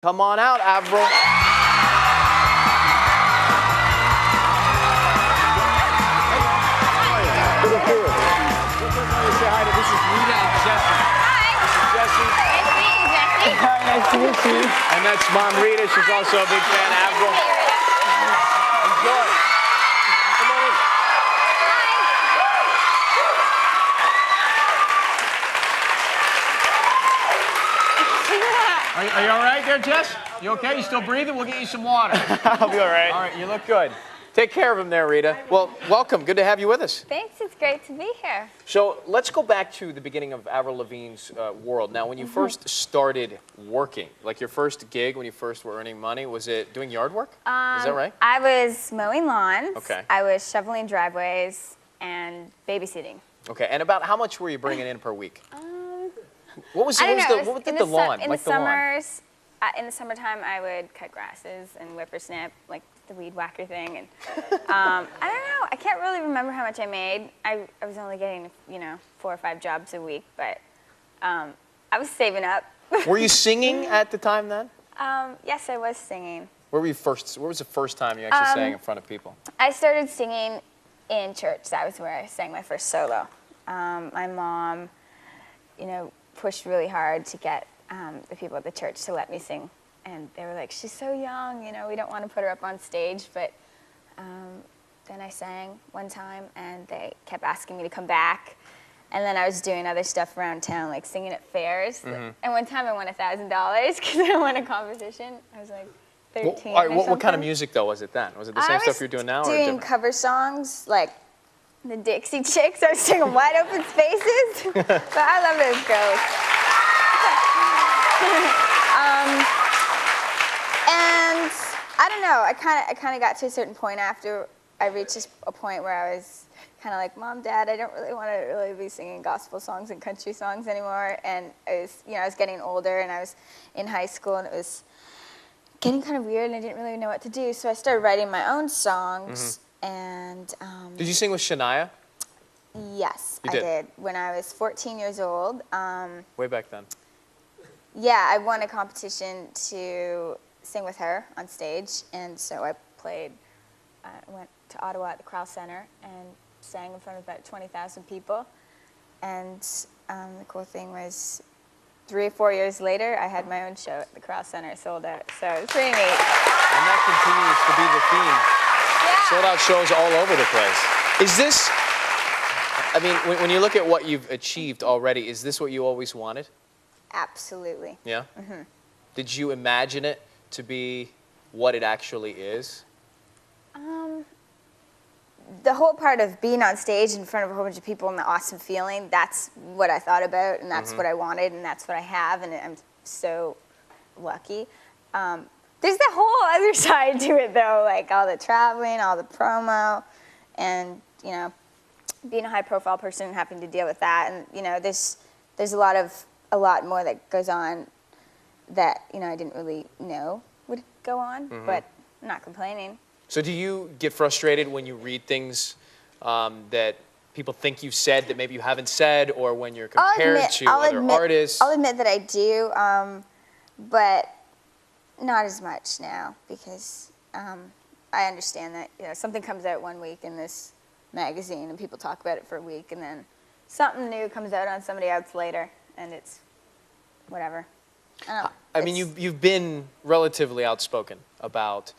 Come on out, Avril. Say hi to, this is Rita and Jesse. Hi. This is Jesse. Nice to meet you, Jesse. Hi, nice to meet you. And that's Mom Rita. She's also a big fan, Avril. Enjoy. Come on in. Are you all right there, Jess? You okay? You still breathing? We'll get you some water. I'll be all right. All right, you look good. Take care of him there, Rita. Well, welcome. Good to have you with us. Thanks, it's great to be here. So let's go back to the beginning of Avril Lavigne's world. Now, when you first started working, like your first gig, when you first were earning money, was it doing yard work? Is that right? I was mowing lawns. Okay. I was shoveling driveways and babysitting. Okay, and about how much were you bringing in per week? What was I don't know. what did the lawn, in like the summers, in the summertime, I would cut grasses and whippersnip, like the weed whacker thing. And I don't know. I can't really remember how much I made. I was only getting, 4 or 5 jobs a week, but I was saving up. Were you singing at the time then? Yes, I was singing. Where was the first time you actually sang in front of people? I started singing in church. That was where I sang my first solo. My mom, pushed really hard to get the people at the church to let me sing. And they were like, she's so young, we don't want to put her up on stage. But then I sang one time, and they kept asking me to come back. And then I was doing other stuff around town, like singing at fairs. Mm-hmm. And one time I won $1,000 because I won a competition. I was like 13 what kind of music, though, was it then? Was it the same stuff you're doing now? Doing cover songs, like the Dixie Chicks. I was singing Wide Open Spaces. But I love those girls. And I don't know, I kind of got to a certain point after I reached a point where I was kind of like, Mom, Dad, I don't really want to really be singing gospel songs and country songs anymore. And I was getting older, and I was in high school, and it was getting kind of weird, and I didn't really know what to do. So I started writing my own songs. And did you sing with Shania? Yes, I did. When I was 14 years old. Way back then. Yeah, I won a competition to sing with her on stage, and so I went to Ottawa at the Crowell Center and sang in front of about 20,000 people. And the cool thing was, 3 or 4 years later, I had my own show at the Crowell Center, sold out. So it's pretty neat. And that continues to be the theme. Yeah. Sold out shows all over the place. Is this, I mean, when you look at what you've achieved already, is this what you always wanted? Absolutely. Yeah? Mm-hmm. Did you imagine it to be what it actually is? The whole part of being on stage in front of a whole bunch of people and the awesome feeling, that's what I thought about, and that's what I wanted, and that's what I have, and I'm so lucky. There's the whole other side to it, though, like all the traveling, all the promo, and, being a high-profile person and having to deal with that. And, there's a lot more that goes on that, I didn't really know would go on, but I'm not complaining. So do you get frustrated when you read things that people think you've said that maybe you haven't said, or when you're compared to other artists? I'll admit that I do, but not as much now, because I understand that something comes out one week in this magazine and people talk about it for a week, and then something new comes out on somebody else later, and it's whatever. I mean, you've been relatively outspoken about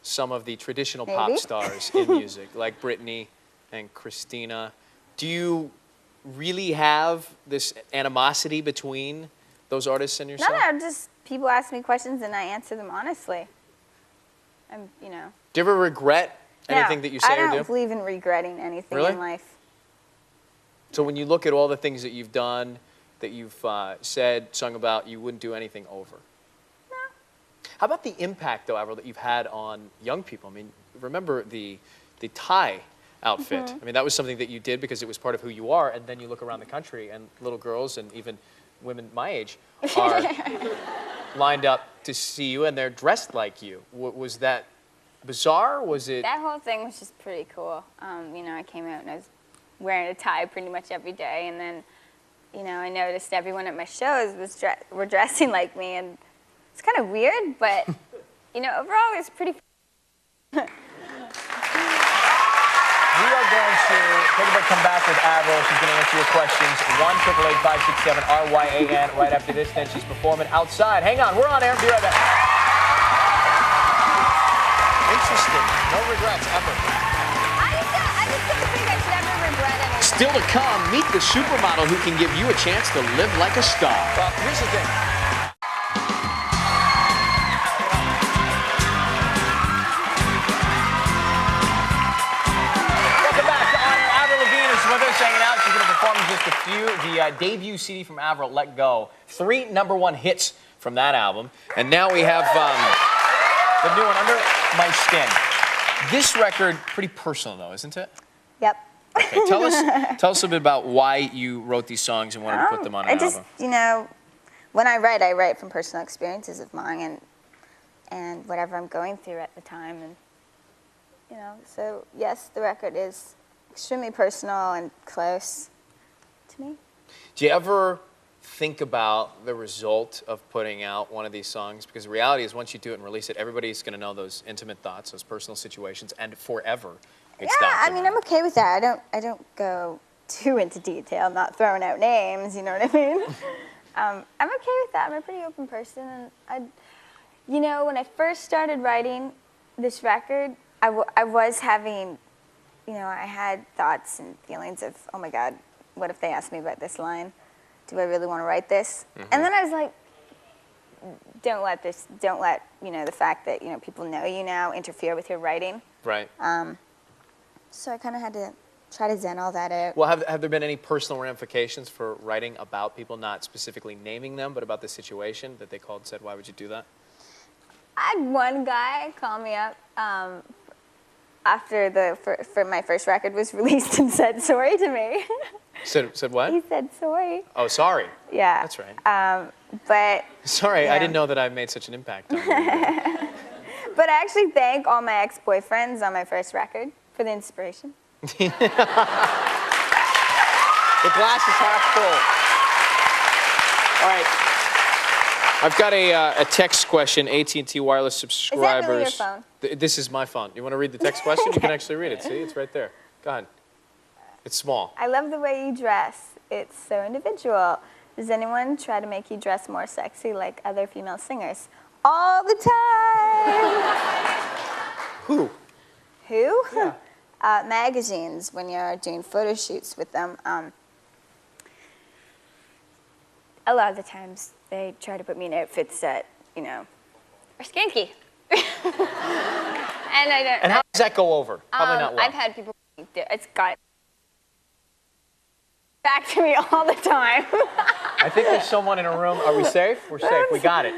some of the traditional pop stars in music, like Britney and Christina. Do you really have this animosity between those artists and yourself? No, just people ask me questions and I answer them honestly. Do you ever regret anything that you say or do? I don't believe in regretting anything in life. So when you look at all the things that you've done, that you've said, sung about, you wouldn't do anything over? No. How about the impact, though, Avril, that you've had on young people? I mean, remember the tie outfit. I mean, that was something that you did because it was part of who you are, and then you look around the country, and little girls and even women my age are lined up to see you, and they're dressed like you. Was that bizarre? Was it? That whole thing was just pretty cool. I came out and I was wearing a tie pretty much every day, and then, I noticed everyone at my shows were dressing like me, and It's kind of weird, but you know, overall it's pretty. We are going to take a break, come back with Avril. She's going to answer your questions. 1-888-567-RYAN. Right after this, then she's performing outside. Hang on, we're on air. Be right back. Interesting. No regrets ever. I just don't think I should ever regret anything. Still to come, meet the supermodel who can give you a chance to live like a star. Well, here's the thing. Welcome back to On Air. Avril Lavigne is with us hanging out. She's going to perform in just a few. The debut CD from Avril, Let Go. 3 #1 hits from that album. And now we have the new one, Under My Skin. This record, pretty personal though, isn't it? Yep. Okay, tell us a bit about why you wrote these songs and wanted to put them on an album. You know, when I write from personal experiences of mine and whatever I'm going through at the time, and you know, so yes, the record is extremely personal and close to me. Do you ever think about the result of putting out one of these songs? Because the reality is, once you do it and release it, everybody's going to know those intimate thoughts, those personal situations, and forever. It's Yeah, I documented. mean, I'm okay with that. I don't go too into detail. I'm not throwing out names. You know what I mean? I'm okay with that. I'm a pretty open person, and you know, when I first started writing this record, I was having, you know, I had thoughts and feelings of, oh my God, what if they ask me about this line? Do I really want to write this? Mm-hmm. And then I was like, don't let you know, the fact that, you know, people know you now interfere with your writing. Right. So I kind of had to try to zen all that out. Well, have there been any personal ramifications for writing about people, not specifically naming them, but about the situation that they called and said, why would you do that? I had one guy call me up after for my first record was released and said sorry to me. Said what? He said sorry. Oh, sorry. Yeah. That's right. But Sorry, yeah. I didn't know that I made such an impact on you. But I actually thank all my ex-boyfriends on my first record for the inspiration. The glass is half full. All right. I've got a text question. AT&T wireless subscribers. Is that really your phone? This is my phone. You want to read the text question? You can actually read it. See, it's right there. Go ahead. It's small. I love the way you dress. It's so individual. Does anyone try to make you dress more sexy like other female singers? All the time. Who? Who? Yeah. Magazines, when you're doing photo shoots with them. A lot of the times they try to put me in outfits that, you know, are skanky. And I don't. And how does that go over? Probably not well. I've had people. It's got back to me all the time. I think there's someone in a room. Are we safe? We're safe. We got it.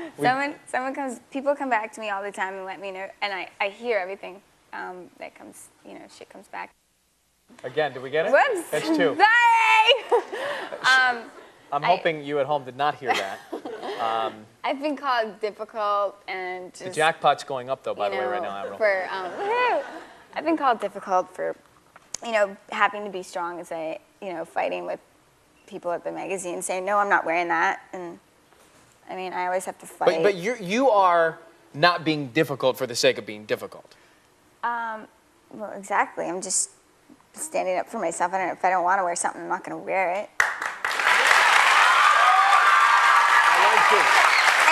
People come back to me all the time and let me know, and I hear everything that comes, you know, shit comes back. Again, did we get it? Whoops. That's 2. Sorry. I'm hoping you at home did not hear that. I've been called difficult and just, The jackpot's going up, though, by the way, right now, Avril. I've been called difficult for, you know, having to be strong as you know, fighting with people at the magazine saying, no, I'm not wearing that. And I mean, I always have to fight. But you are not being difficult for the sake of being difficult. Well, exactly. I'm just standing up for myself. If I don't want to wear something, I'm not going to wear it. I like it.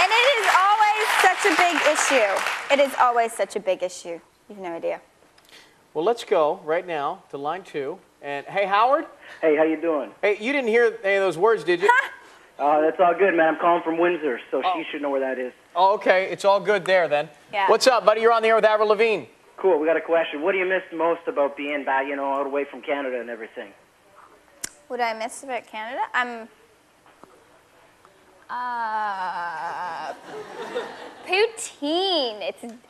And it is always such a big issue. It is always such a big issue. You have no idea. Well, let's go right now to line 2. And hey, Howard. Hey, how you doing? Hey, you didn't hear any of those words, did you? That's all good, man. I'm calling from Windsor, so she should know where that is. Oh, okay. It's all good there then. Yeah. What's up, buddy? You're on the air with Avril Lavigne. Cool. We got a question. What do you miss most about being back, you know, out away from Canada and everything? What do I miss about Canada? Poutine.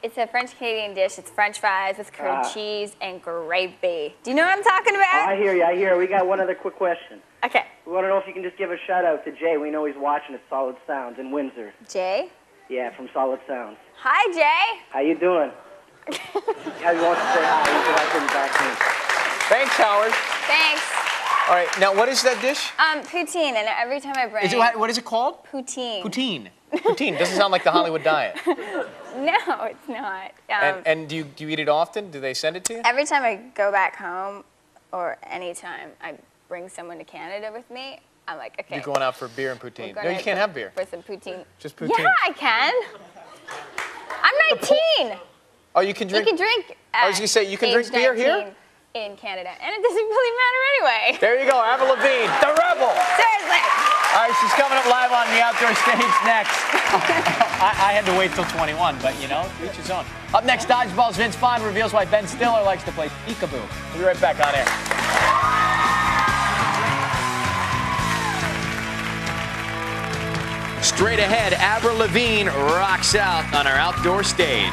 It's a French Canadian dish. It's French fries with curd cheese and gravy. Do you know what I'm talking about? I hear you. We got one other quick question. Okay. We want to know if you can just give a shout out to Jay. We know he's watching at Solid Sounds in Windsor. Jay? Yeah, from Solid Sounds. Hi, Jay. How you doing? Yeah, he wants to say hi. He's watching back in. Thanks, Howard. Thanks. All right. Now, what is that dish? Poutine, and every time I bring... What is it called? Poutine. Poutine. Poutine doesn't sound like the Hollywood diet. No, it's not. And do you eat it often? Do they send it to you? Every time I go back home, or anytime I bring someone to Canada with me, I'm like, okay. You're going out for beer and we're poutine. gonna No, you can't have beer. For some poutine. Just poutine. Yeah, I can. I'm 19. Oh, you can drink. You can drink. I was gonna say, you can age drink beer 19 here? in Canada, and it doesn't really matter anyway. There you go, Avril Lavigne, the rebel. Seriously. All right, she's coming up live on the outdoor stage next. I had to wait till 21, but you know, each his own. Up next, Dodgeball's Vince Vaughn reveals why Ben Stiller likes to play peekaboo. We'll be right back on air. Straight ahead, Avril Lavigne rocks out on our outdoor stage.